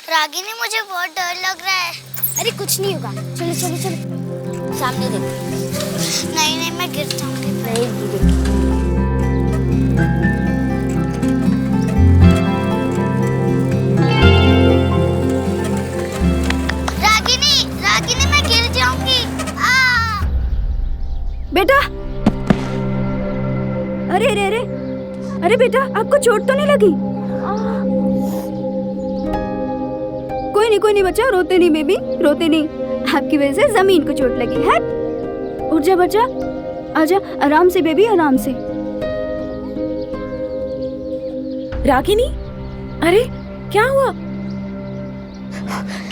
रागिनी मुझे बहुत डर लग रहा है। अरे कुछ नहीं होगा, चलो चलो चलो सामने देखो। नहीं नहीं, मैं गिर जाऊंगी। नहीं गिरेगी। रागिनी रागिनी, मैं गिर जाऊंगी। बेटा, अरे अरे अरे अरे बेटा, आपको चोट तो नहीं लगी? कोई नहीं बच्चा, रोते नहीं बेबी, रोते नहीं। आपकी वजह से जमीन को चोट लगी है। उठ जा बच्चा, आजा, आराम से बेबी, आराम से। रागिनी, अरे क्या हुआ?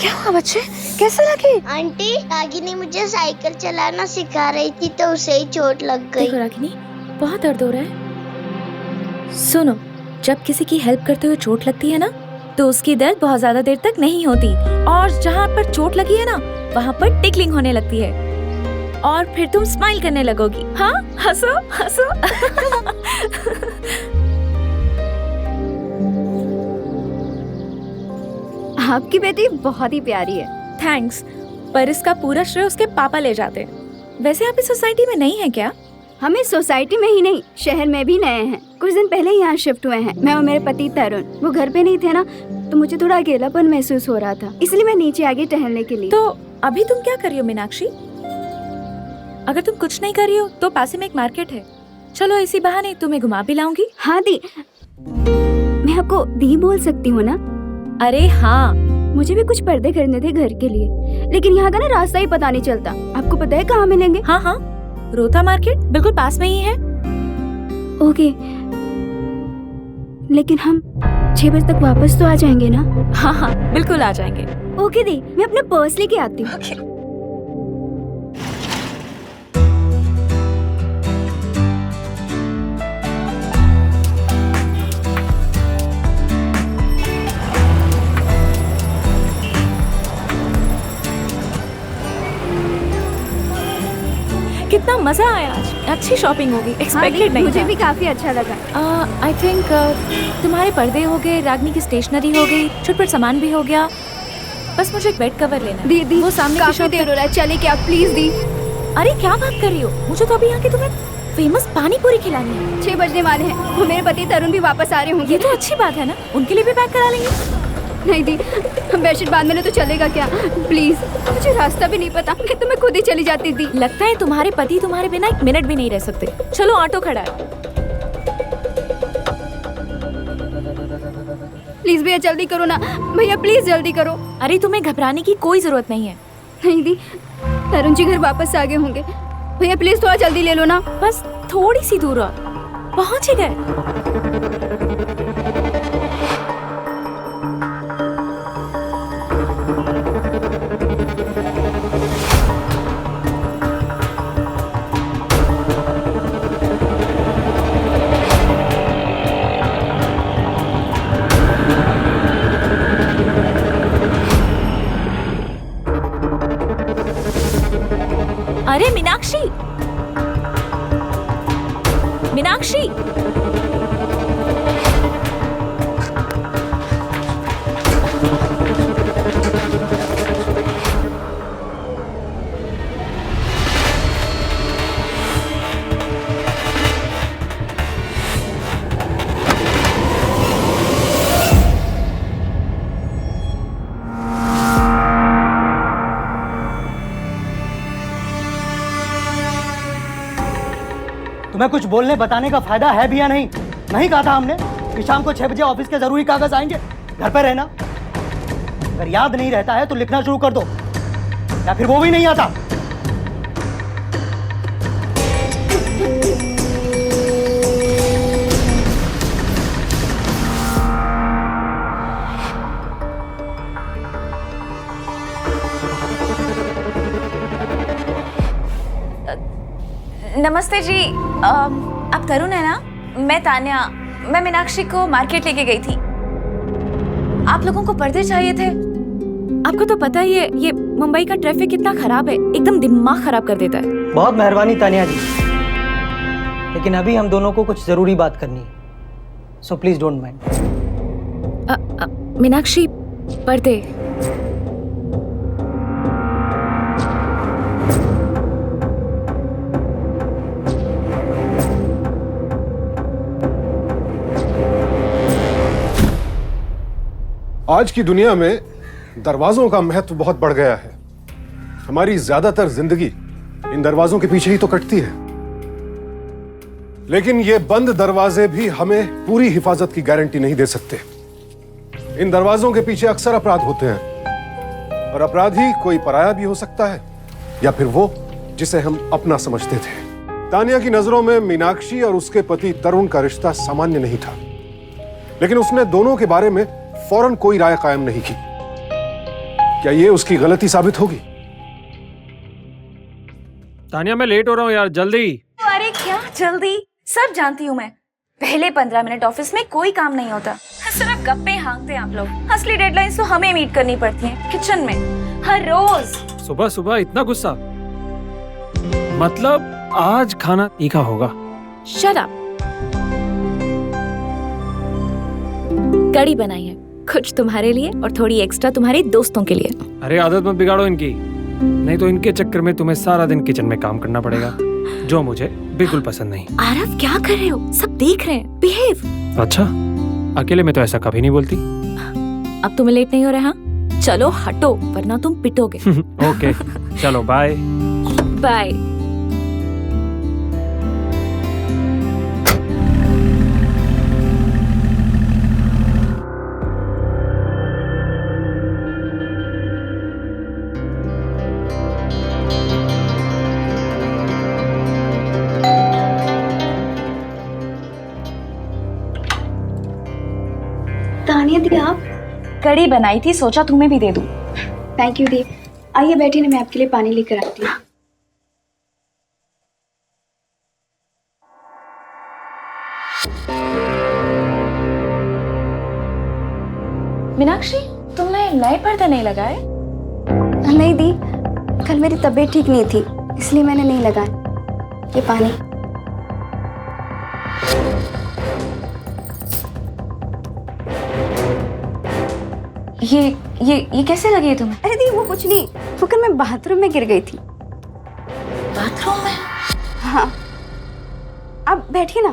क्या हुआ बच्चे, कैसे लगी? आंटी, रागिनी मुझे साइकिल चलाना सिखा रही थी तो उसे ही चोट लग गई। देखो रागिनी, बहुत दर्द हो रहा है। सुनो, जब किसी की हेल्प करते हुए चोट लगती है ना, तो उसकी दर्द बहुत ज्यादा देर तक नहीं होती, और जहाँ पर चोट लगी है ना, वहाँ पर टिकलिंग होने लगती है, और फिर तुम स्माइल करने लगोगी। हाँ, हंसो हंसो। आपकी बेटी बहुत ही प्यारी है। थैंक्स, पर इसका पूरा श्रेय उसके पापा ले जाते हैं। वैसे आप इस सोसाइटी में नहीं है क्या? हम इस सोसाइटी में ही नहीं, शहर में भी नए हैं। कुछ दिन पहले यहाँ शिफ्ट हुए हैं। मैं और मेरे पति तरुण, वो घर पे नहीं थे ना, तो मुझे थोड़ा अकेलापन महसूस हो रहा था, इसलिए मैं नीचे आ गई टहलने के लिए। तो अभी तुम क्या कर रही हो मीनाक्षी? अगर तुम कुछ नहीं कर रही हो तो पास में एक मार्केट है, चलो इसी बहाने तुम्हें घुमा भी लाऊंगी। हाँ दी, मैं आपको दी बोल सकती हूँ ना? अरे हाँ, मुझे भी कुछ पर्दे खरीदने थे घर के लिए, लेकिन यहाँ का ना रास्ता ही पता नहीं चलता। आपको पता है कहाँ मिलेंगे? हाँ हाँ, रोता मार्केट बिल्कुल पास में ही है। ओके, लेकिन हम 6 बजे तक वापस तो आ जाएंगे ना? हाँ हाँ, बिल्कुल आ जाएंगे। ओके दी, मैं अपना पर्स लेके आती हूँ। okay. कितना मजा आया आज, अच्छी शॉपिंग होगी, एक्सपेक्टेड नहीं मुझे था। भी काफी अच्छा लगा। आई थिंक तुम्हारे पर्दे हो गए, रागनी की स्टेशनरी हो गई, छोटा सामान भी हो गया। बस मुझे एक बेड कवर लेना है। दी वो सामने की काफी शॉप देर हो रहा है, चले क्या प्लीज दी? अरे क्या बात कर रही हो, मुझे तो अभी यहाँ की तुम्हें फेमस पानी पूरी खिलानी है। 6 बजने वाले हैं, वो मेरे पति तरुण भी वापस आ रहे होंगे। ये तो अच्छी बात है ना, उनके लिए भी पैक करा लेंगे। नहीं दी, बेडशीट बांधने तो चलेगा क्या? प्लीज, मुझे रास्ता भी नहीं पता, नहीं तो मैं खुद ही चली जाती थी। लगता है तुम्हारे पति तुम्हारे बिना एक मिनट भी नहीं रह सकते। चलो ऑटो खड़ा है। प्लीज भैया जल्दी करो ना, भैया प्लीज जल्दी करो। अरे तुम्हें घबराने की कोई जरूरत नहीं है। नहीं दी, तरुण जी घर वापस आ गए होंगे। भैया प्लीज थोड़ा जल्दी ले लो ना। बस थोड़ी सी दूर और पहुंच ही गए। अरे मीनाक्षी, मीनाक्षी, तुम्हें कुछ बोलने बताने का फायदा है भी या नहीं? नहीं कहा था हमने कि शाम को 6 बजे ऑफिस के जरूरी कागज आएंगे? घर पे रहना। अगर याद नहीं रहता है तो लिखना शुरू कर दो, या फिर वो भी नहीं आता। नमस्ते जी, आप तरुण है ना? मैं तान्या, मैं मीनाक्षी को मार्केट लेके गई थी। आप लोगों को पर्दे चाहिए थे। आपको तो पता ही है ये मुंबई का ट्रैफिक कितना खराब है, एकदम दिमाग खराब कर देता है। बहुत मेहरबानी तानिया जी, लेकिन अभी हम दोनों को कुछ जरूरी बात करनी है, so please don't mind. Meenakshi, पर्दे। आज की दुनिया में दरवाजों का महत्व बहुत बढ़ गया है। हमारी ज्यादातर जिंदगी इन दरवाजों के पीछे ही तो कटती है। लेकिन ये बंद दरवाजे भी हमें पूरी हिफाजत की गारंटी नहीं दे सकते। इन दरवाजों के पीछे अक्सर अपराध होते हैं और अपराधी कोई पराया भी हो सकता है या फिर वो जिसे हम अपना समझते थे। तानिया की नजरों में मीनाक्षी और उसके पति तरुण का रिश्ता सामान्य नहीं था, लेकिन उसने दोनों के बारे में फौरन कोई राय कायम नहीं की। क्या ये उसकी गलती साबित होगी? तानिया मैं लेट हो रहा हूँ यार, जल्दी। अरे क्या जल्दी, सब जानती हूँ मैं। पहले 15 मिनट ऑफिस में कोई काम नहीं होता, सिर्फ गप्पे हाँकते हैं आप लोग। असली डेडलाइंस तो हमें मीट करनी पड़ती हैं किचन में हर रोज। सुबह सुबह इतना गुस्सा, मतलब आज खाना तीखा होगा। Shut up. कड़ी बनाई है, कुछ तुम्हारे लिए और थोड़ी एक्स्ट्रा तुम्हारे दोस्तों के लिए। अरे आदत मत बिगाड़ो इनकी, नहीं तो इनके चक्कर में तुम्हें सारा दिन किचन में काम करना पड़ेगा, जो मुझे बिल्कुल पसंद नहीं। आरव क्या कर रहे हो, सब देख रहे हैं। बिहेव। अच्छा, अकेले में तो ऐसा कभी नहीं बोलती। अब तुम्हें लेट नहीं हो रहा? चलो हटो वरना तुम पिटोगे। ओके चलो बाय बाय। तानिया दी, आप? कड़ी बनाई थी, सोचा तुम्हें भी दे दूं। थैंक यू दी। आइए बैठिए ना, मैं आपके लिए पानी लेकर आती हूँ। मीनाक्षी, तुमने नए पर्दे नहीं लगाए? नहीं दी, कल मेरी तबीयत ठीक नहीं थी, इसलिए मैंने नहीं लगाया। ये पानी। ये कैसे लगी तुम्हें? अरे दी वो कुछ नहीं, वो कल मैं बाथरूम में गिर गई थी। बाथरूम में? हाँ, आप बैठिए ना।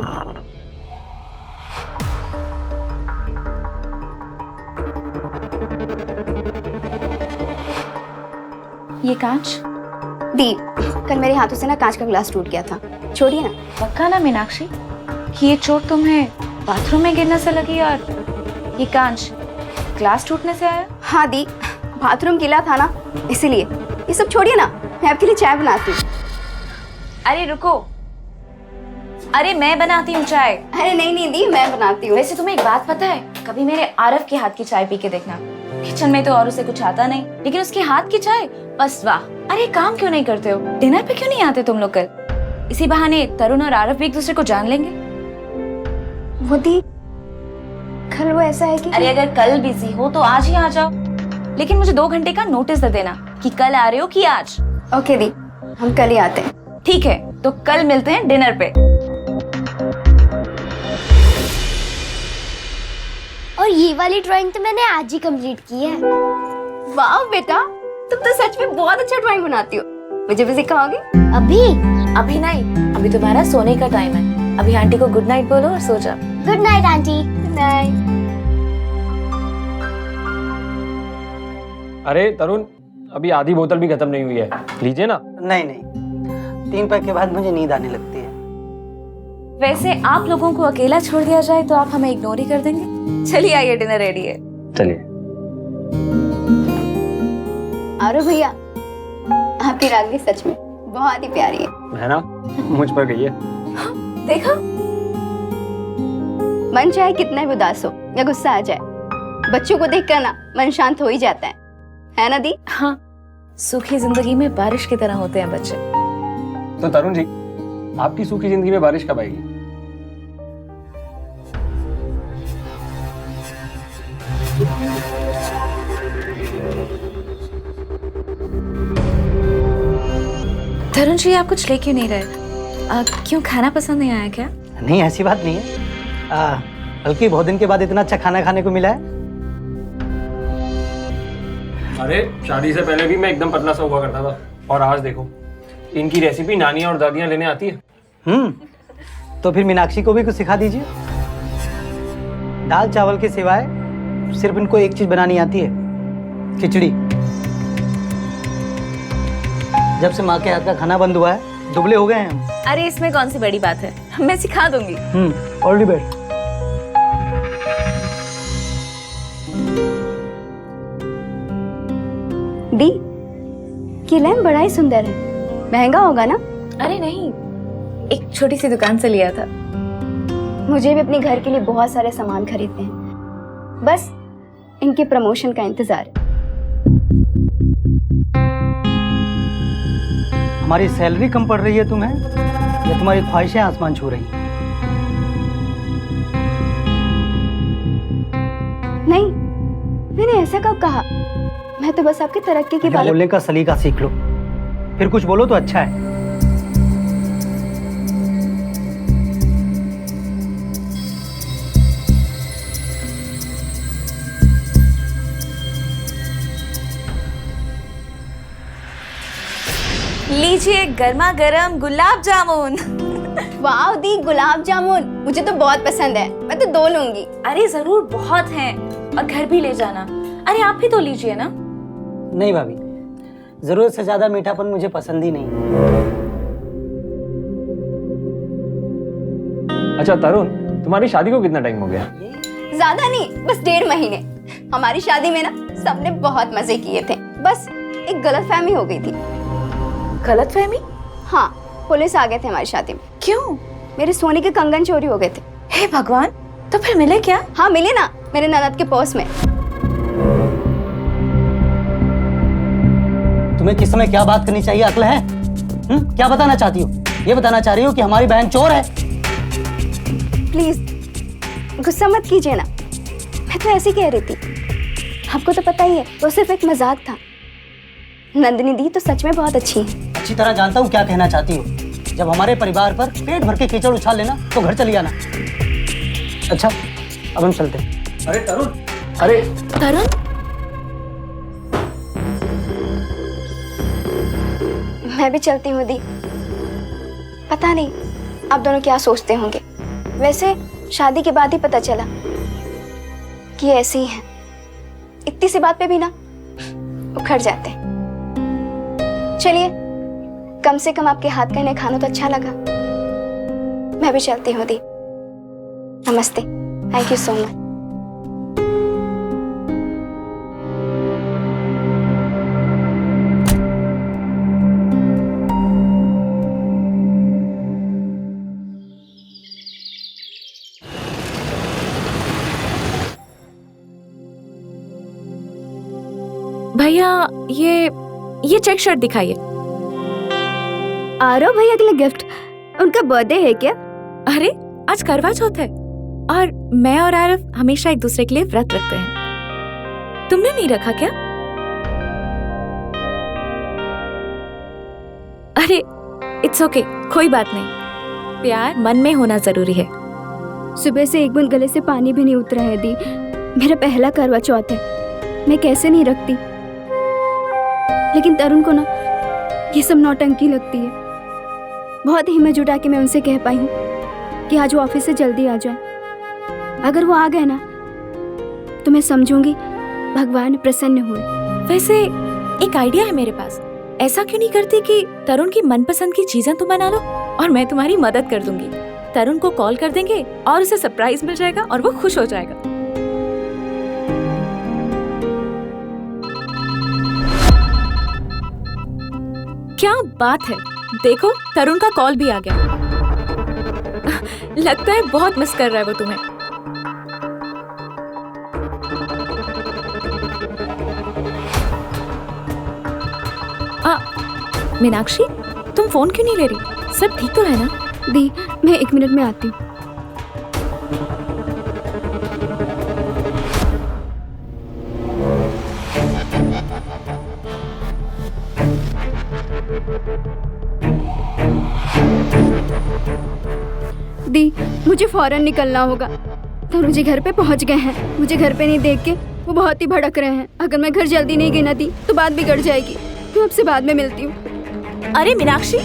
ये कांच? दी, कल मेरे हाथों से ना कांच का ग्लास टूट गया था, छोड़िए ना। पक्का ना मीनाक्षी कि ये चोट तुम्हें बाथरूम में गिरने से लगी और ये कांच ग्लास टूटने से आया? हाँ दी, बाथरूम गीला था ना, इसीलिए। ये सब छोड़िए ना, मैं आपके लिए चाय बनाती हूँ। अरे रुको, अरे मैं बनाती हूँ चाय। अरे नहीं नहीं दी, मैं बनाती हूँ। वैसे तुम्हें एक बात पता है, कभी मेरे आरव के हाथ की चाय पी के देखना। किचन में तो और उसे कुछ आता नहीं, लेकिन उसके हाथ की चाय बस वाह। अरे काम क्यों नहीं करते हो? डिनर पे क्यों नहीं आते तुम लोग कल? इसी बहाने तरुण और आरव भी एक दूसरे को जान लेंगे। वो दी, कल वो ऐसा है कि अरे अगर कल बिजी हो तो आज ही आ जाओ, लेकिन मुझे 2 घंटे का नोटिस दे देना कि कल आ रहे हो कि आज। ओके दी, हम कल ही आते हैं। ठीक है, तो कल मिलते हैं डिनर पे। और ये वाली ड्राइंग तो मैंने आज ही कंप्लीट की है। वाह बेटा, तुम तो सच में बहुत अच्छा ड्राइंग बनाती हो। मुझे भी सिखाओगे? अभी नहीं, अभी तुम्हारा सोने का टाइम है। अभी आंटी को गुड नाइट बोलो और सो जाओ। Good night aunty. Good night. अरे तरुण, अभी आधी बोतल भी खत्म नहीं हुई है, लीजिए ना। नहीं नहीं, 3 पैक के बाद मुझे नींद आने लगती है। वैसे आप लोगों को अकेला छोड़ दिया जाए तो आप हमें इग्नोर ही कर देंगे। चलिए आइए, डिनर रेडी है। चलिए। अरे भैया, आपकी रागनी सच में बहुत ही प्यारी है ना? मुझ पर गई है। देखा, मन चाहे कितना भी उदास हो या गुस्सा आ जाए, बच्चों को देखकर ना मन शांत हो ही जाता है ना दी? हाँ, सूखी जिंदगी में बारिश की तरह होते हैं बच्चे। तो तरुण जी, आपकी सूखी जिंदगी में बारिश कब आएगी? तरुण जी, आप कुछ ले क्यों नहीं रहे? क्यों, खाना पसंद नहीं आया क्या? नहीं, ऐसी बात नहीं है, बल्कि बहुत दिन के बाद इतना अच्छा खाना खाने को मिला है। अरे शादी से पहले भी मैं एकदम पतला सा हुआ करता था, और आज देखो, इनकी रेसिपी नानियाँ और दादियाँ लेने आती है। तो फिर मीनाक्षी को भी कुछ सिखा दीजिए। दाल चावल के सिवाय सिर्फ इनको एक चीज बनानी आती है, खिचड़ी। जब से माँ के हाथ का खाना बंद हुआ है, दुबले हो गए हैं हम। अरे इसमें कौन सी बड़ी बात है, मैं सिखा दूंगी। All the best. दी, ये लैम्प बड़ा ही सुंदर है, महंगा होगा ना? अरे नहीं, एक छोटी सी दुकान से लिया था। मुझे भी अपने घर के लिए बहुत सारे सामान खरीदने हैं, बस इनके प्रमोशन का इंतजार है। हमारी सैलरी कम पड़ रही है तुम्हें, या तुम्हारी ख्वाहिशें आसमान छू रही हैं? नहीं, मैंने ऐसा कब कहा? मैं तो बस आपकी तरक्की की बात। बोलने का सलीका सीख लो, फिर कुछ बोलो तो अच्छा है। लीजिए गर्मा गर्म गुलाब जामुन। वाह दी, गुलाब जामुन मुझे तो बहुत पसंद है, मैं तो 2 लूंगी। अरे जरूर, बहुत हैं, और घर भी ले जाना। अरे आप भी तो लीजिए ना। नहीं भाभी, जरूरत से ज्यादा मीठापन मुझे पसंद ही नहीं। अच्छा तरुण, तुम्हारी शादी को कितना टाइम हो गया? ज्यादा नहीं, बस 1.5 महीने। हमारी शादी में ना सबने बहुत मजे किए थे, बस एक गलतफहमी हो गई थी। गलतफहमी? हाँ, पुलिस आ गए थे हमारी शादी में। क्यों? मेरे सोने के कंगन चोरी हो गए थे। हे भगवान, तो फिर मिले क्या? हाँ मिले ना, मेरे ननद के पर्स में। तुम्हें किस समय क्या बात करनी चाहिए, अक्ल है? क्या बताना चाहती हो? ये बताना चाह रही हो कि हमारी बहन चोर है? प्लीज गुस्सा मत कीजिए ना, मैं तो ऐसे कह रही थी। आपको तो पता ही है, वो सिर्फ एक मजाक था। नंदिनी दी तो सच में बहुत अच्छी है। अच्छी तरह जानता हूँ क्या कहना चाहती हो। जब हमारे परिवार पर पेट भर के कीचड़ उछाल लेना तो घर चली आना। अच्छा, अब हम चलते हैं। अरे तरुण, अरे तरुण, मैं भी चलती हूँ दी। पता नहीं आप दोनों क्या सोचते होंगे, वैसे शादी के बाद ही पता चला कि ये ऐसे ही हैं। इतनी सी बात पे भी ना उखड़ जाते हैं। चलिए, कम से कम आपके हाथ का इन्हें खाना तो अच्छा लगा। मैं भी चलती हूँ दी। नमस्ते, थैंक यू सो मच। भैया ये चेक शर्ट दिखाइए। आरव भैया के लिए गिफ्ट, उनका बर्थडे है क्या? अरे आज करवा चौथ है, और मैं और आरव हमेशा एक दूसरे के लिए व्रत रखते हैं। तुमने नहीं रखा क्या? अरे इट्स ओके, कोई बात नहीं। प्यार मन में होना जरूरी है। सुबह से एक बूंद गले से पानी भी नहीं उतरा है दी। मेरा पहला करवा चौथ है, मैं कैसे नहीं रखती। लेकिन तरुण को ना ये सब नौटंकी लगती है। बहुत हिम्मत जुटा के मैं उनसे कह पाई हूँ कि आज वो ऑफिस से जल्दी आ जाए। अगर वो आ गए ना तो मैं समझूंगी भगवान प्रसन्न हुए। वैसे एक आइडिया है मेरे पास। ऐसा क्यों नहीं करती कि तरुण की मनपसंद की चीजें तुम बना लो और मैं तुम्हारी मदद कर दूंगी। तरुण को कॉल कर देंगे और उसे सरप्राइज मिल जाएगा और वो खुश हो जाएगा। क्या बात है, देखो तरुण का कॉल भी आ गया। लगता है बहुत मिस कर रहा है वो तुम्हें। मीनाक्षी, तुम फोन क्यों नहीं ले रही? सब ठीक तो है ना? दी, मैं 1 मिनट में आती हूँ। दी, मुझे फौरन निकलना होगा। तरुण जी घर पे पहुंच गए हैं। मुझे घर पे नहीं देख के वो बहुत ही भड़क रहे हैं। अगर मैं घर जल्दी नहीं गई ना दी तो बात बिगड़ जाएगी। मैं आपसे बाद में मिलती हूँ। अरे मीनाक्षी,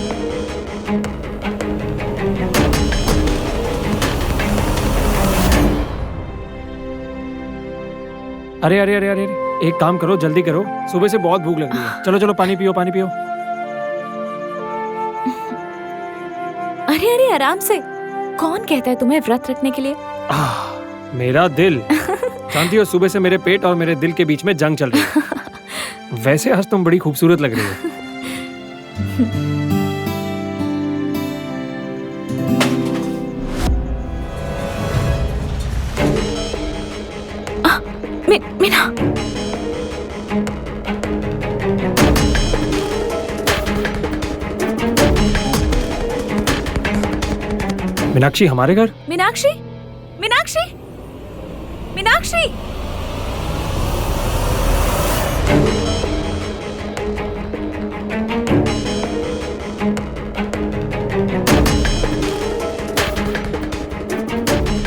अरे अरे अरे अरे अरे, एक काम करो, जल्दी करो, सुबह से बहुत भूख लग रही है। चलो चलो पानी पियो, पानी पियो। अरे अरे आराम से। कौन कहता है तुम्हें व्रत रखने के लिए? मेरा दिल। जानती हो सुबह से मेरे पेट और मेरे दिल के बीच में जंग चल रही है। वैसे आज तुम बड़ी खूबसूरत लग रही हो। मीना, मीनाक्षी हमारे घर? मीनाक्षी, मीनाक्षी, मीनाक्षी।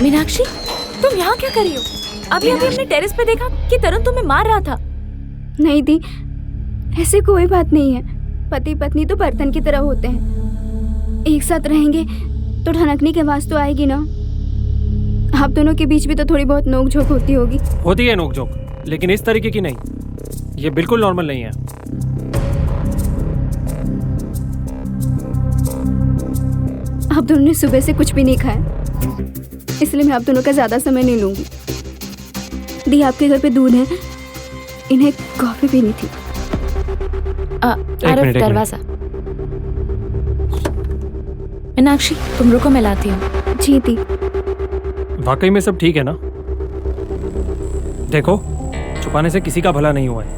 मीनाक्षी, तुम यहाँ क्या कर रही हो? अभी अभी हमने टेरेस पे देखा कि तरुण तुम्हें मार रहा था। नहीं दी, ऐसे कोई बात नहीं है। पति पत्नी तो बर्तन की तरह होते हैं, एक साथ रहेंगे तो ठनकने की आवाज तो आएगी ना। आप दोनों के बीच भी तो थोड़ी बहुत नोक झोंक होती होगी। होती है नोक झोंक, लेकिन इस तरीके की नहीं। ये बिल्कुल नॉर्मल नहीं है। आप दोनों ने सुबह से कुछ भी नहीं खाया, इसलिए मैं आप दोनों का ज्यादा समय नहीं लूंगी। दी, आपके घर पे दूध है, इन्हें कॉफी पीनी थी। एक मिनट। दरवाजा। मीनाक्षी, तुम रुको, मैं लाती हूँ। जी दी। वाकई में सब ठीक है ना? देखो, छुपाने से किसी का भला नहीं हुआ है,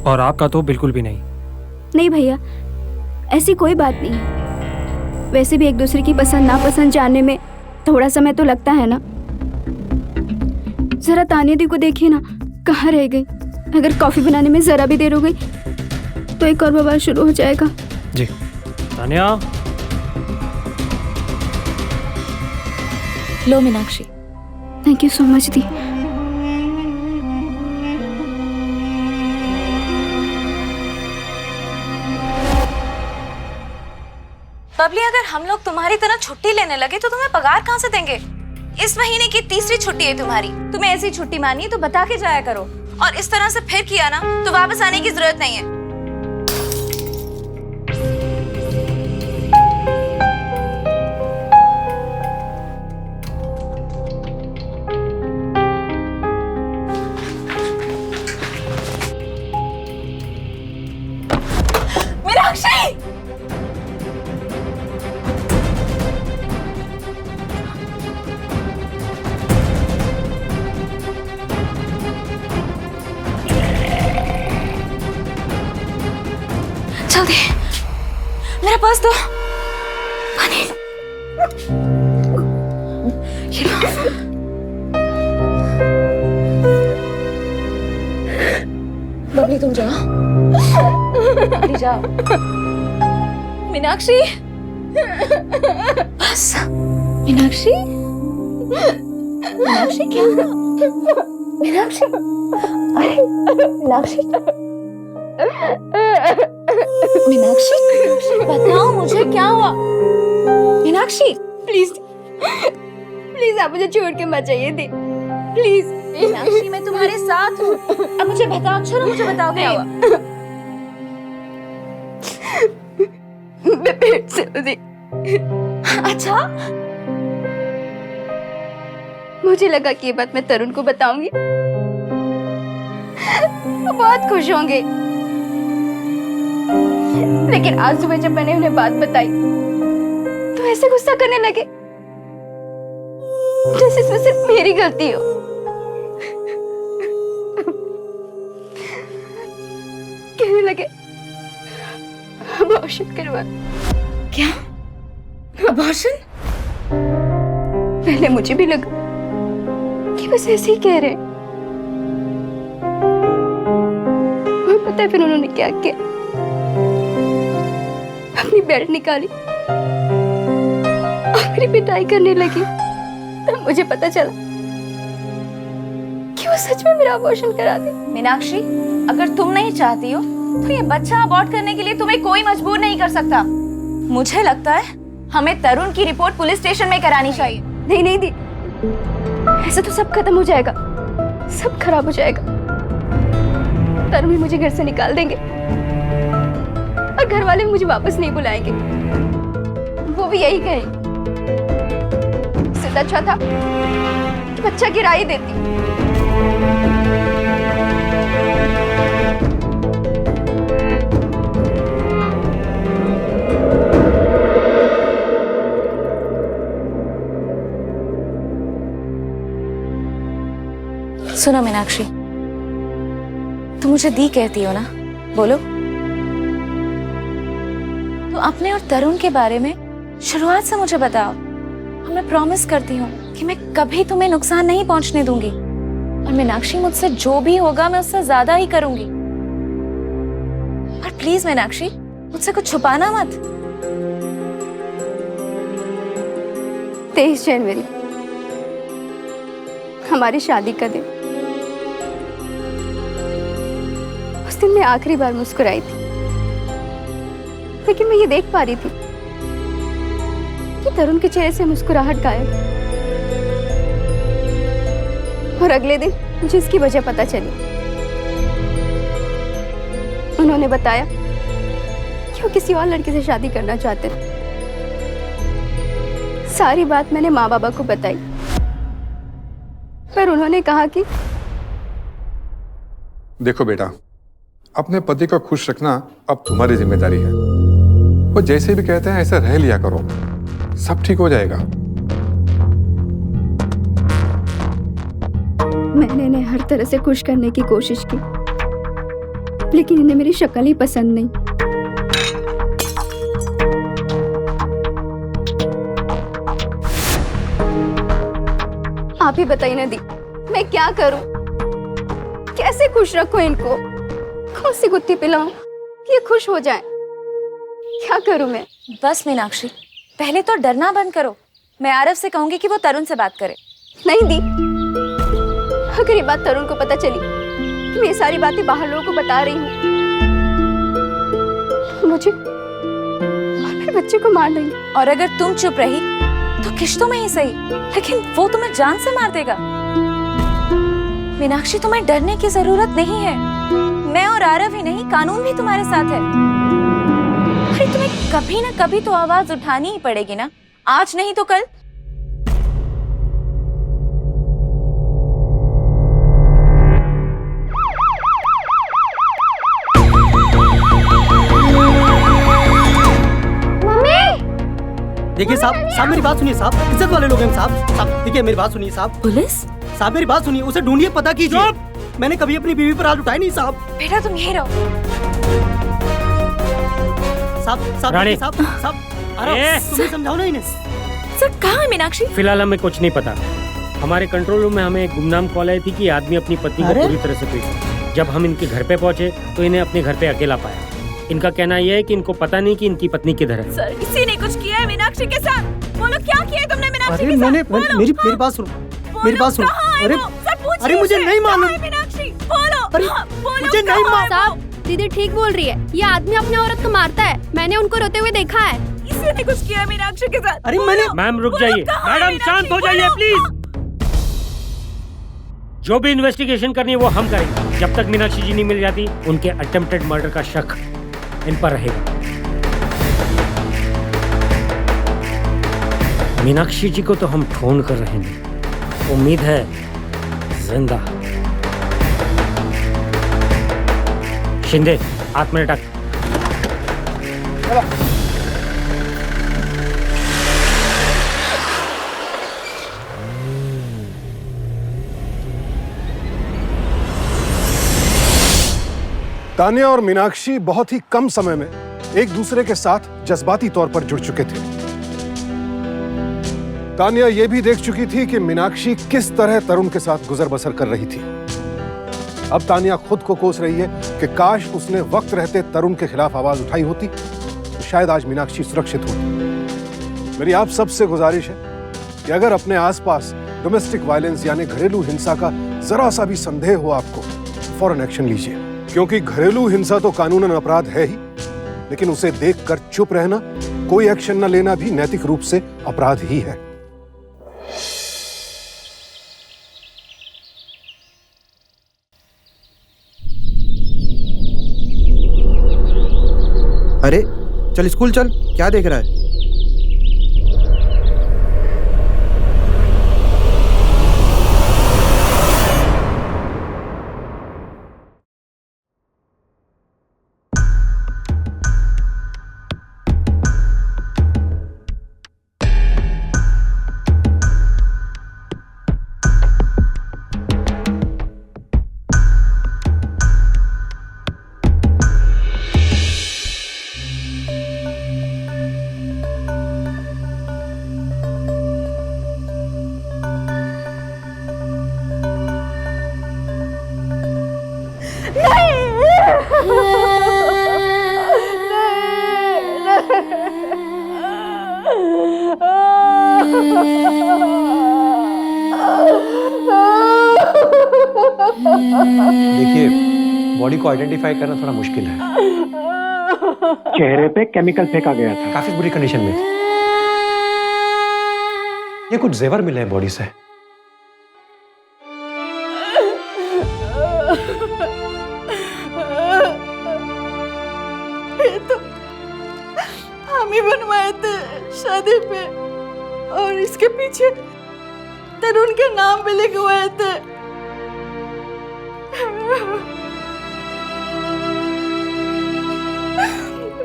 और आपका तो बिल्कुल भी नहीं। नहीं भैया, ऐसी कोई बात नहीं है। वैसे भी एक दूसरे की पसंद नापसंद जानने में थोड़ा समय तो लगता है ना। जरा तानिया दी को देखिए ना, कहाँ रह गई। अगर कॉफी बनाने में जरा भी देर हो गई तो एक और बवाल शुरू हो जाएगा। जी तानिया। लो Meenakshi. Thank you so much दी। बबली, अगर हम लोग तुम्हारी तरह छुट्टी लेने लगे तो तुम्हें पगार कहाँ से देंगे? इस महीने की तीसरी छुट्टी है तुम्हारी। तुम्हें ऐसी छुट्टी मानी है तो बता के जाया करो, और इस तरह से फिर किया ना तो वापस आने की जरूरत नहीं है। मीनाक्षी! जल्दी, मेरा पर्स दो। पानी। ये लो। बबली तुम जाओ, बबली जाओ। मीनाक्षी, बस। मीनाक्षी, मीनाक्षी क्या हुआ? मीनाक्षी, अरे मीनाक्षी, मीनाक्षी, बताओ मुझे क्या हुआ? मीनाक्षी, प्लीज प्लीज आप मुझे छोड़ के मत जाइए दी, प्लीज। मीनाक्षी, मैं तुम्हारे साथ हूँ। अब मुझे बताओ, चलो मुझे बताओ क्या हुआ? मैं पेट से दी। अच्छा, मुझे लगा कि ये बात मैं तरुण को बताऊंगी, वो बहुत खुश होंगे। लेकिन आज सुबह जब मैंने उन्हें बात बताई तो ऐसे गुस्सा करने लगे जैसे इसमें सिर्फ मेरी गलती हो। कहने लगे अबॉर्शन करवा। क्या? अबॉर्शन? पहले मुझे भी लगा कि बस ऐसे ही कह रहे हैं, और पता है फिर उन्होंने क्या किया? अपनी बेल्ट निकाली और मेरी पिटाई करने लगी। तब मुझे पता चला कि वो वो सच में मेरा अबॉर्शन करा दे। मीनाक्षी, अगर तुम नहीं चाहती हो तो ये बच्चा अबॉर्ट करने के लिए तुम्हें कोई मजबूर नहीं कर सकता। मुझे लगता है हमें तरुण की रिपोर्ट पुलिस स्टेशन में करानी चाहिए। नहीं नहीं दी, ऐसे तो सब खत्म हो जाएगा, सब खराब हो जाएगा। तरुण भी मुझे घर से निकाल देंगे और घर वाले मुझे वापस नहीं बुलाएंगे। वो भी यही कहेंगे। इससे अच्छा था कि बच्चा गिरा ही देती। सुनो मीनाक्षी, तुम मुझे दी कहती हो ना, बोलो। तो अपने और तरुण के बारे में शुरुआत से मुझे बताओ, और मैं प्रॉमिस करती हूँ कि मैं कभी तुम्हें नुकसान नहीं पहुंचने दूंगी। और मीनाक्षी, मुझसे जो भी होगा मैं उससे ज्यादा ही करूंगी। और प्लीज मीनाक्षी, मुझसे कुछ छुपाना मत। 23 जनवरी हमारी शादी का दिन। उस दिन मैं आखिरी बार मुस्कुराई थी, लेकिन मैं ये देख पा रही थी कि तरुण के चेहरे से मुस्कुराहट गायब। और अगले दिन मुझे इसकी वजह पता चली। उन्होंने बताया कि वो किसी और लड़के से शादी करना चाहते थे। सारी बात मैंने माँ बाबा को बताई, पर उन्होंने कहा कि देखो बेटा, अपने पति को खुश रखना अब तुम्हारी जिम्मेदारी है। वो जैसे भी कहते हैं ऐसे रह लिया करो, सब ठीक हो जाएगा। मैंने इन्हें हर तरह से खुश करने की कोशिश की, लेकिन इन्हें मेरी शक्ल ही पसंद नहीं। आप ही बताइए ना दी, मैं क्या करूं? कैसे खुश रखूं इनको? कौन सी गुत्थी पिलाऊं कि ये खुश हो जाएं? क्या करूं मैं? बस मीनाक्षी, पहले तो डरना बंद करो। मैं आरव से कहूंगी कि वो तरुण से बात करे। नहीं दी, अगर ये बात तरुण को पता चली कि मैं ये सारी बातें बाहर लोगों को बता रही हूँ, तो मुझे और मेरे बच्चे को मार देंगे। और अगर तुम चुप रही तो किश्तों में ही सही, लेकिन वो तुम्हें जान से मार देगा। मीनाक्षी, तुम्हें डरने की जरूरत नहीं है। मैं और आरव ही नहीं, कानून भी तुम्हारे साथ है। अरे तुम्हें कभी ना कभी तो आवाज उठानी ही पड़ेगी ना, आज नहीं तो कल। देखिए साहब मेरी बात सुनिए साहब, इज्जत वाले लोग हैं साहब। देखिए मेरी बात सुनिए साहब। पुलिस? साहब मेरी बात सुनिए, उसे ढूंढिए, पता कीजिए। मैंने कभी अपनी बीवी पर हाथ उठाए नहीं साहब। बेटा तुम यहीं रहो। रानी। साहब तुम्हें समझाओ ना इन्हें। सर कहाँ है मीनाक्षी? फिलहाल हमें कुछ नहीं पता। हमारे कंट्रोल रूम में हमें एक गुमनाम कॉल आई थी कि आदमी अपनी पत्नी को पूरी तरह से पीटा। जब हम इनके घर पे पहुंचे तो इन्हें अपने घर पे अकेला पाया। इनका कहना यह है कि इनको पता नहीं कि इनकी पत्नी किधर है। सर किसी ने कुछ किया है मीनाक्षी के साथ। बोलो क्या किया है तुमने मीनाक्षी के साथ? मेरी बात सुनो, मेरी बात सुनो। अरे मुझे नहीं मालूम मीनाक्षी, बोलो। मुझे नहीं मालूम। साहब दीदी ठीक बोल रही है, ये आदमी अपने औरत को मारता है। मैंने उनको रोते हुए देखा है। किसी ने कुछ किया है मीनाक्षी के साथ। अरे मैंने। मैम रुक जाइए, मैडम शांत हो जाइए प्लीज। जो भी इन्वेस्टिगेशन करनी है वो हम करेंगे। जब तक मीनाक्षी जी नहीं मिल जाती, उनके अटेम्प्टेड मर्डर का शक इन पर रहेगा। मीनाक्षी जी को तो हम ढूंढ कर रहेंगे, उम्मीद है जिंदा। शिंदे हाथ में टक। तानिया और मीनाक्षी बहुत ही कम समय में एक दूसरे के साथ जज्बाती तौर पर जुड़ चुके थे। तानिया यह भी देख चुकी थी कि मीनाक्षी किस तरह तरुण के साथ गुजर बसर कर रही थी। अब तानिया खुद को कोस रही है कि काश उसने वक्त रहते तरुण के खिलाफ आवाज उठाई होती तो शायद आज मीनाक्षी सुरक्षित होती। मेरी आप सबसे गुजारिश है कि अगर अपने आसपास डोमेस्टिक वायलेंस यानी घरेलू हिंसा का जरा सा भी संदेह हो आपको, फौरन एक्शन लीजिए, क्योंकि घरेलू हिंसा तो कानूनन अपराध है ही, लेकिन उसे देखकर चुप रहना, कोई एक्शन न लेना भी नैतिक रूप से अपराध ही है। अरे चल स्कूल चल, क्या देख रहा है? देखिए, बॉडी को आइडेंटिफाई करना थोड़ा मुश्किल है। चेहरे पे केमिकल फेंका गया था। काफी बुरी कंडीशन में थी। ये कुछ जेवर मिले हैं बॉडी से। ये तो हम ही बनवाए थे शादी पे, और इसके पीछे तरुण के नाम भी लिखवाए थे।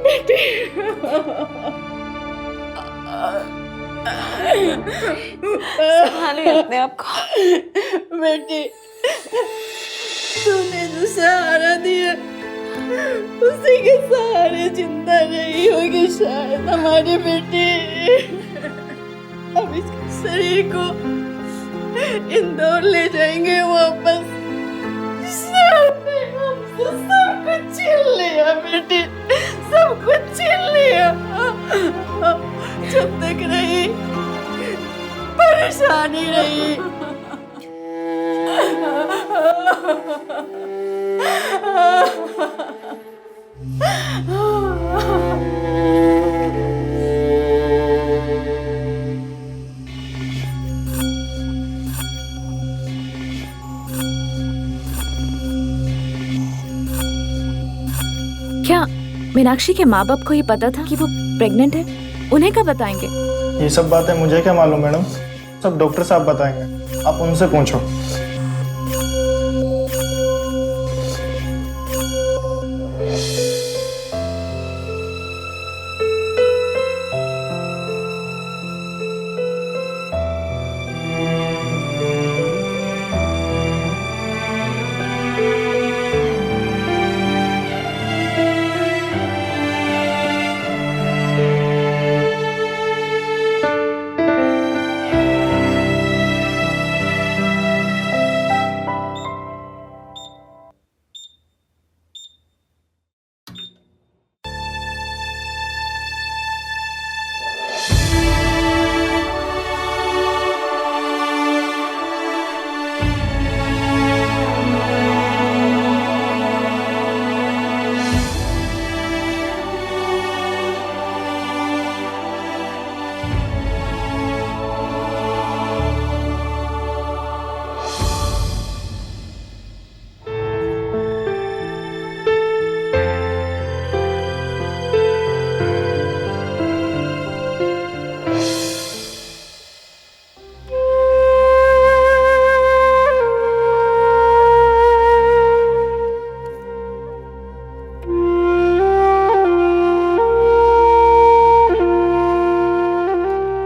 बेटी, संभालिए अपने आप को। बेटी, तूने जो सहारा दिया उसी के सहारे जिंदा रही होगी शायद हमारी बेटी। अब इसके शरीर को इंदौर ले जाएंगे वापस। हमसे सब कुछ छीन लिया बेटी, सब कुछ छीन लिया। जब तक रही परेशानी रही। क्या मीनाक्षी के माँ बाप को ये पता था कि वो प्रेग्नेंट है? उन्हें कब बताएंगे? ये सब बातें मुझे क्या मालूम मैडम, सब डॉक्टर साहब बताएंगे, आप उनसे पूछो।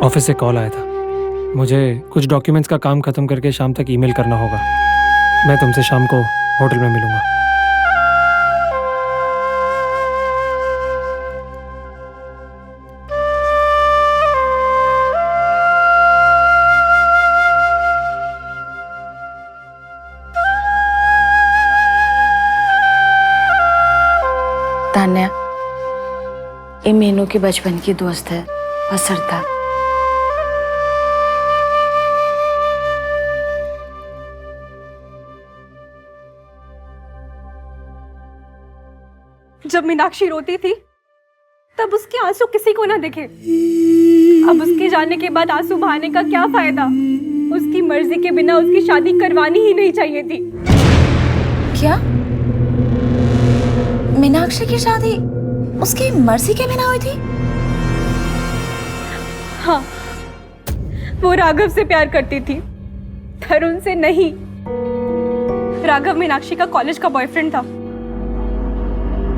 ऑफिस से कॉल आया था, मुझे कुछ डॉक्यूमेंट्स का काम खत्म करके शाम तक ईमेल करना होगा। मैं तुमसे शाम को होटल में मिलूंगा। तान्या, ये मीनू की बचपन की दोस्त है और सरदार। जब मीनाक्षी रोती थी तब उसके आंसू किसी को ना दिखे। अब उसके जाने के बाद आंसू बहाने का क्या फायदा? उसकी मर्जी के बिना उसकी शादी करवानी ही नहीं चाहिए थी। क्या? मीनाक्षी की शादी उसकी मर्जी के बिना हुई थी? हाँ, वो राघव से प्यार करती थी, तरुण से नहीं। राघव मीनाक्षी का कॉलेज का बॉयफ्रेंड था।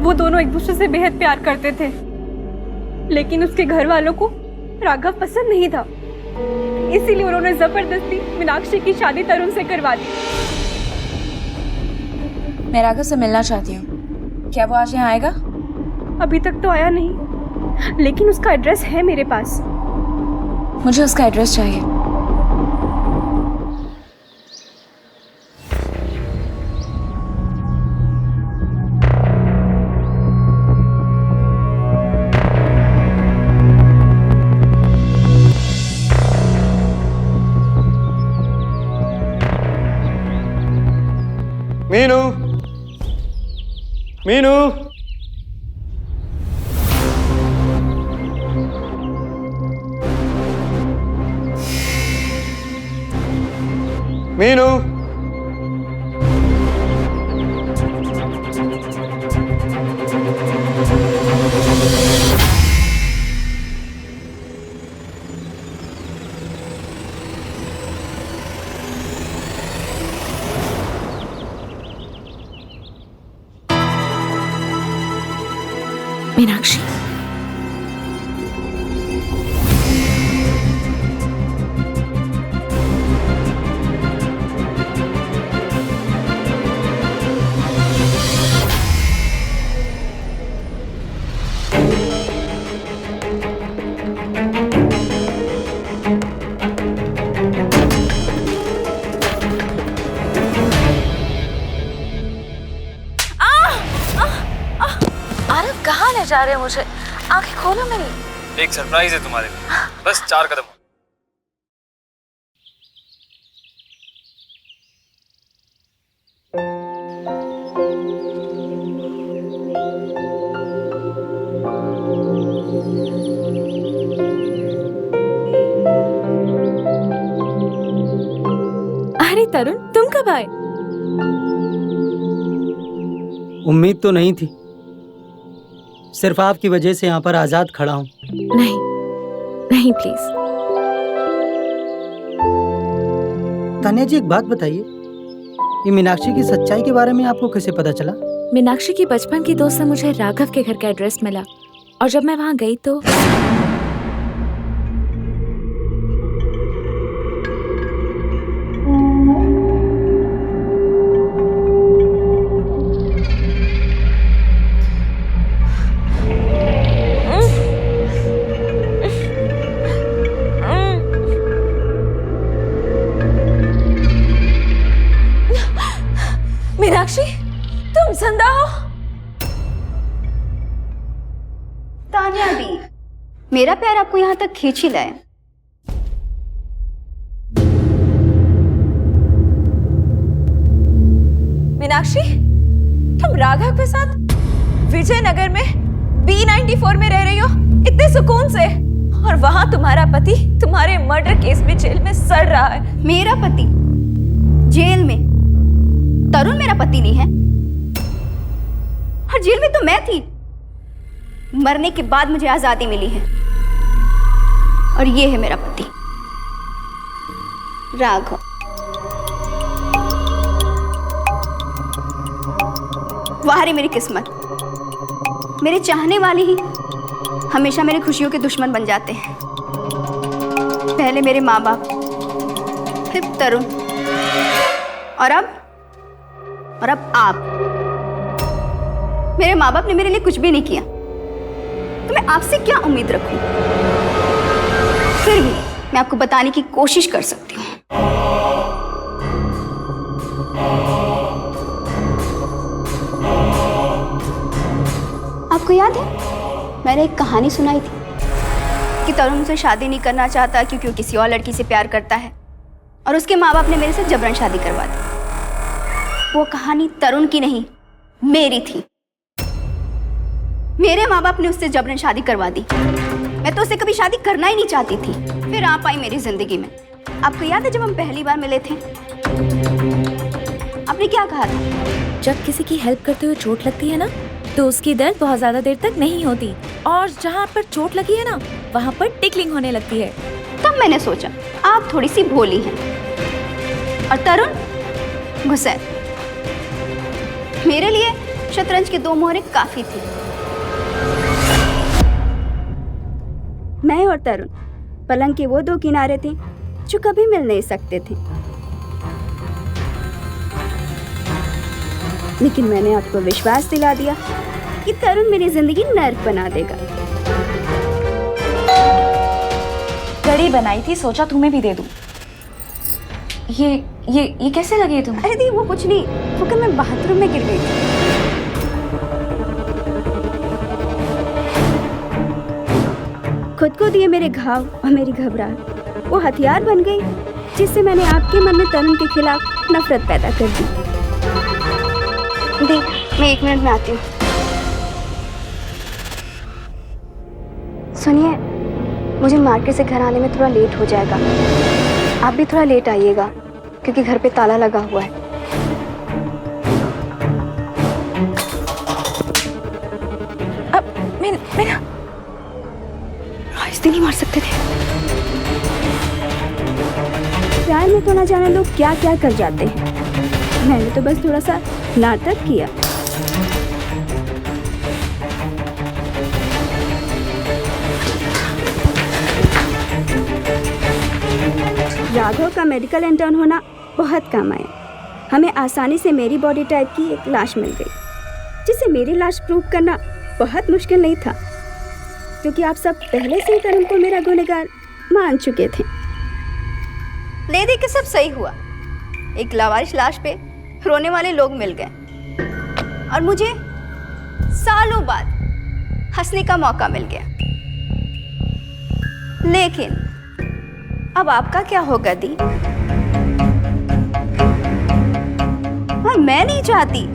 वो दोनों एक दूसरे से बेहद प्यार करते थे, लेकिन उसके घर वालों को राघव पसंद नहीं था, इसीलिए उन्होंने जबरदस्ती मीनाक्षी की शादी तरुण से करवा दी। मैं राघव से मिलना चाहती हूँ, क्या वो आज यहाँ आएगा? अभी तक तो आया नहीं, लेकिन उसका एड्रेस है मेरे पास। मुझे उसका एड्रेस चाहिए। मीनू, मीनू, मीनू, मीनाक्षी, आरव कहाँ ले जा रहे हो मुझे? आंखें खोलो मेरी। एक सरप्राइज है तुम्हारे लिए, बस 4 कदम। अरे तरुण, तुम कब आए? उम्मीद तो नहीं थी, सिर्फ आपकी वजह से यहाँ पर आजाद खड़ा हूँ। नहीं नहीं, प्लीज। तान्या जी, एक बात बताइए, ये मीनाक्षी की सच्चाई के बारे में आपको कैसे पता चला? मीनाक्षी की बचपन की दोस्त से मुझे राघव के घर का एड्रेस मिला, और जब मैं वहाँ गई तो मीनाक्षी, तुम जिंदा हो? तान्या दी, मेरा प्यार आपको यहाँ तक खींच ही लाया। मीनाक्षी, तुम राघव के साथ विजयनगर में B94 में रह रही हो इतने सुकून से, और वहां तुम्हारा पति तुम्हारे मर्डर केस में जेल में सड़ रहा है। मेरा पति जेल में? तरुण मेरा पति नहीं है, और जेल में तो मैं थी। मरने के बाद मुझे आजादी मिली है, और ये है मेरा पति राघव। वाह रे मेरी किस्मत, मेरे चाहने वाले ही हमेशा मेरी खुशियों के दुश्मन बन जाते हैं। पहले मेरे माँ बाप, फिर तरुण, और अब आप। मेरे माँ बाप ने मेरे लिए कुछ भी नहीं किया, तो मैं आपसे क्या उम्मीद रखूं? फिर भी मैं आपको बताने की कोशिश कर सकती हूँ। आपको याद है, मैंने एक कहानी सुनाई थी कि तरुण मुझसे शादी नहीं करना चाहता क्योंकि वो किसी और लड़की से प्यार करता है, और उसके माँ बाप ने मेरे से जबरन शादी करवा दी। वो कहानी तरुण की नहीं, मेरी थी। मेरे माँ बाप ने उससे जबरन शादी करवा दी। मैं तो उससे कभी शादी करना ही नहीं चाहती थी, फिर आप आई मेरी जिंदगी में। आपको याद है जब हम पहली बार मिले थे, आपने क्या कहा था? जब किसी की हेल्प करते हुए चोट लगती है ना, तो उसकी दर्द बहुत ज्यादा देर तक नहीं होती, और जहाँ पर चोट लगी है ना, वहाँ पर टिकलिंग होने लगती है। तब मैंने सोचा आप थोड़ी सी भोली हैं। और तरुण गुस्सैल। मेरे लिए शतरंज के 2 मोहरे काफी थी। मैं और तरुण पलंग के वो 2 किनारे थे जो कभी मिल नहीं सकते थे। लेकिन मैंने आपको विश्वास दिला दिया कि तरुण मेरी जिंदगी नर्क बना देगा। कड़ी बनाई थी, सोचा तुम्हें भी दे दूं। ये कैसे लगे तुम्हें? अरे दी, वो कुछ नहीं, वो कल मैं बाथरूम में गिर गई थी। खुद को दिए मेरे घाव और मेरी घबराहट वो हथियार बन गई, जिससे मैंने आपके मन में तरुण के खिलाफ नफरत पैदा कर दी। दी, मैं 1 मिनट में आती हूँ। सुनिए, मुझे मार्केट से घर आने में थोड़ा लेट हो जाएगा। आप भी थोड़ा लेट आइएगा, क्योंकि घर पे ताला लगा हुआ है। अब मैं ना आहिस्ते नहीं मार सकते थे। प्यार में तो ना जाने लोग क्या क्या कर जाते हैं। मैंने तो बस थोड़ा सा नाटक किया। राघव का मेडिकल इंटर्न होना बहुत काम आया। हमें आसानी से मेरी बॉडी टाइप की एक लाश मिल गई, जिसे मेरी लाश प्रूव करना बहुत मुश्किल नहीं था, क्योंकि आप सब पहले से ही तरुण को मेरा गुनहगार मान चुके थे। ले दे के सब सही हुआ। एक लावारिश लाश पे रोने वाले लोग मिल गए, और मुझे सालों बाद हंसने का मौका मिल गया। लेकिन अब आपका क्या होगा दी? और मैं नहीं चाहती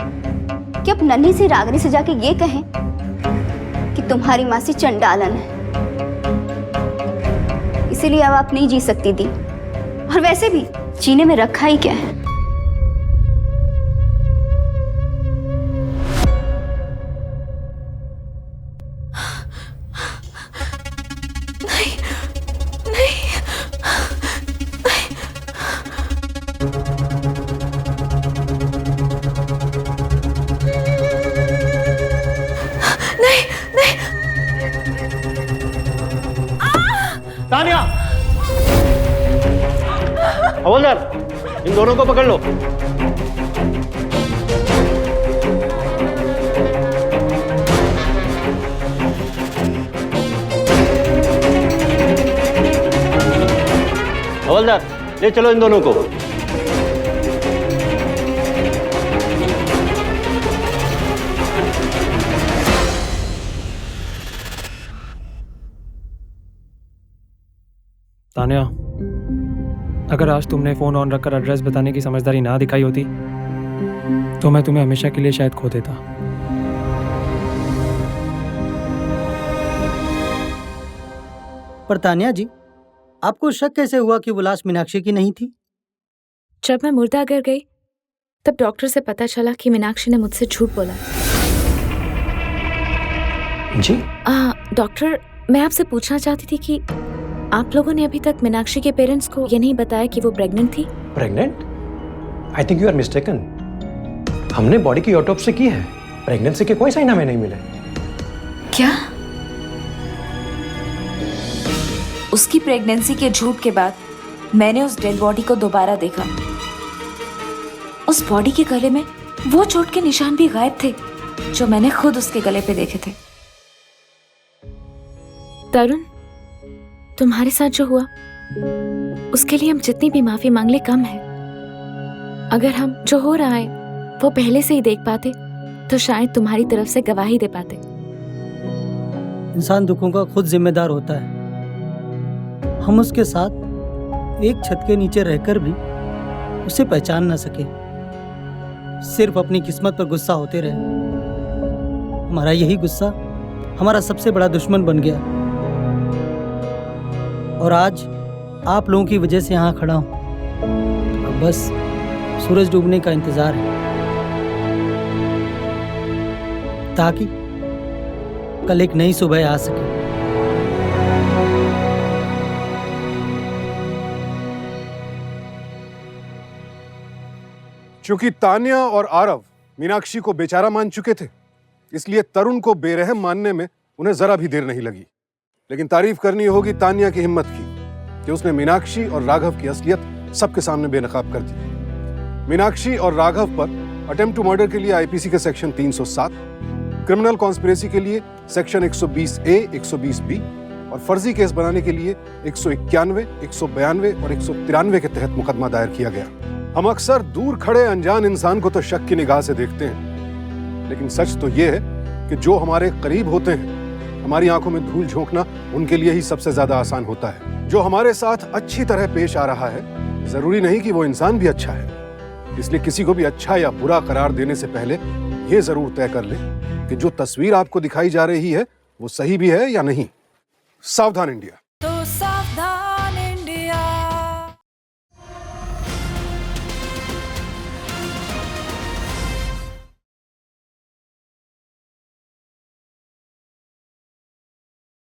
कि अब नन्ही सी रागनी से जाके ये कहें कि तुम्हारी मासी चंडालन है। इसीलिए अब आप नहीं जी सकती दी। और वैसे भी जीने में रखा ही क्या है? तानिया, हवलदार, इन दोनों को पकड़ लो। हवलदार, ले चलो इन दोनों को। तानिया, अगर आज तुमने फ़ोन ऑन रखकर एड्रेस बताने की समझदारी ना दिखाई होती तो मैं तुम्हें हमेशा के लिए शायद खो देता। पर तानिया जी, आपको शक कैसे हुआ कि वो लाश मीनाक्षी की नहीं थी? जब मैं मुर्दाघर गई तब डॉक्टर से पता चला कि मीनाक्षी ने मुझसे झूठ बोला। जी? डॉक्टर, मैं आपसे पूछना चाहती थी कि आप लोगों ने अभी तक मीनाक्षी के पेरेंट्स को ये नहीं बताया कि वो प्रेग्नेंट थी? Pregnant? I think you are mistaken. हमने बॉडी की ऑटोप्सी की है, प्रेगनेंसी के कोई साइन हमें नहीं मिले। क्या? उसकी प्रेगनेंसी के झूठ के बाद मैंने उस डेड बॉडी को दोबारा देखा। उस बॉडी के गले में वो चोट के निशान भी गायब थे जो मैंने खुद उसके गले पे देखे थे। तरुण, तुम्हारे साथ जो हुआ उसके लिए हम जितनी भी माफी मांग ले कम है। अगर हम जो हो रहा है वो पहले से ही देख पाते तो शायद तुम्हारी तरफ से गवाही दे पाते। इंसान दुखों का खुद जिम्मेदार होता है। हम उसके साथ एक छत के नीचे रहकर भी उसे पहचान न सके, सिर्फ अपनी किस्मत पर गुस्सा होते रहे। हमारा यही गुस्सा हमारा सबसे बड़ा दुश्मन बन गया और आज आप लोगों की वजह से यहाँ खड़ा हूँ। अब बस सूरज डूबने का इंतजार है ताकि कल एक नई सुबह आ सके। चूंकि तान्या और आरव मीनाक्षी को बेचारा मान चुके थे, इसलिए तरुण को बेरहम मानने में उन्हें जरा भी देर नहीं लगी। लेकिन तारीफ करनी होगी तान्या की हिम्मत की कि उसने मीनाक्षी और राघव की असलियत सबके सामने बेनकाब कर दी। मीनाक्षी और राघव पर अटेम्प्ट टू मर्डर के लिए आईपीसी के सेक्शन 307, क्रिमिनल कॉन्स्पिरेसी के लिए सेक्शन 120A, 120B और फर्जी केस बनाने के लिए 191, 192 और 193 के तहत मुकदमा दायर किया गया। हम अक्सर दूर खड़े अनजान इंसान को तो शक की निगाह से देखते हैं, लेकिन सच तो यह है कि जो हमारे करीब होते हैं, हमारी आंखों में धूल झोंकना उनके लिए ही सबसे ज्यादा आसान होता है। जो हमारे साथ अच्छी तरह पेश आ रहा है, जरूरी नहीं कि वो इंसान भी अच्छा है। इसलिए किसी को भी अच्छा या बुरा करार देने से पहले ये जरूर तय कर लें कि जो तस्वीर आपको दिखाई जा रही है वो सही भी है या नहीं। सावधान इंडिया।